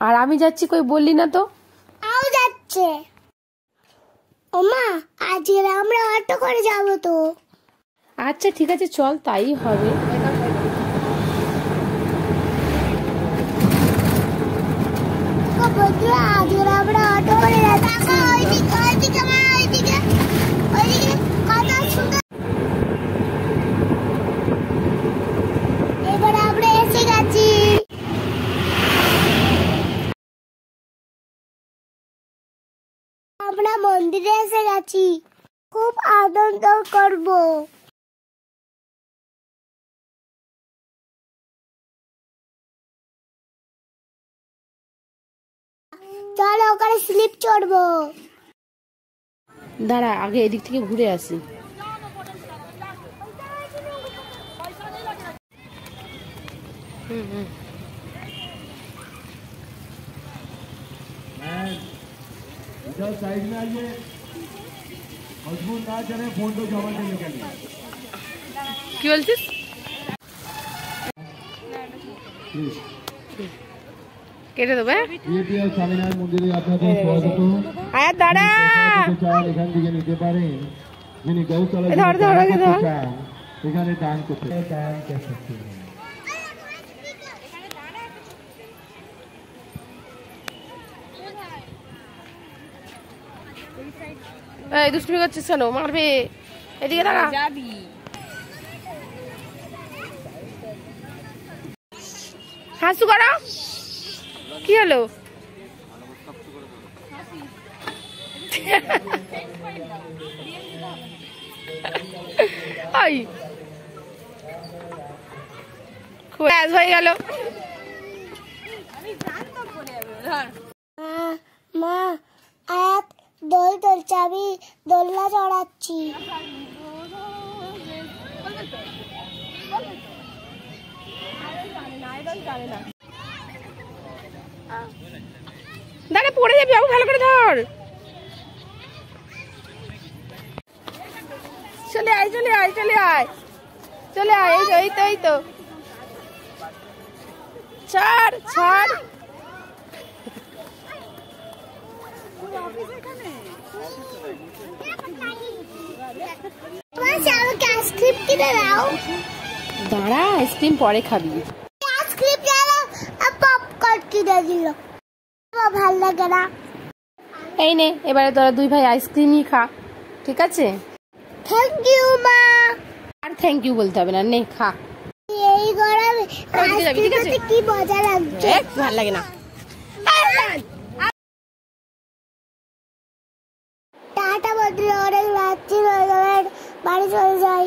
আর আমি যাচ্ছি কই বললি না তো? আও যাচ্ছে। ওমা আজকে আমরা অটো করে যাব তো। আচ্ছা ঠিক আছে চল, তাই হবে। বন্ধুরা আজকে আমরা অটো করে যাচ্ছি। ওইদিকে মা, ওইদিকে কত সুন্দর। এবার আমরা এসে গেছি। আমরা মন্দিরে এসে গেছি, খুব আনন্দ করব। চলো ওখানে স্লিপ চড়বো। দাঁড়া, আগে এদিক থেকে ঘুরে আসি। इधर साइड में आइए, मजबूत ना चले, फोन तो जमा नहीं निकलिए। কি বলছিস? কেটে দেবে। বিএপিএল স্বামীনারায়ণ মন্দিরে আপনাদের স্বাগত। আয় দাঁড়া, এখান থেকে নিতে পারেন। যিনি গৌশালা এখানে দান করতে এই দুষ্টুমি করছিস কেন? মারবে। এদিকে দাঁড়া। যাবি হাসু করো। কি হলো? হয়ে গেল। মা আয়াত দোল তুলছে, আমি দোলনা চড়াচ্ছি। দাঁড়া, পড়ে যাবি। আমি ভালো করে ধর। চলে আয়, চলে আয়, চলে আয়, চলে আয়। এই তো, এই তো। ছাড় ছাড়। আইসক্রিম কিনে দাও। দাঁড়া, আইসক্রিম পরে খাবি। আইসক্রিম পপকর্ন কিনে দিল, ভাল লাগে না। এই নে, এবারে তোরা দুই ভাই আইসক্রিমই খা, ঠিক আছে? থ্যাংক ইউ মা। আর থ্যাংক ইউ বলতে হবে না, নে খা। এই গরমে আইসক্রিম খেতে কি মজা লাগছে। ভাল লাগে না। টাটা বন্ধুরা, অনেক রাত্রি হয়ে গেল, বাড়ি চলে যাই।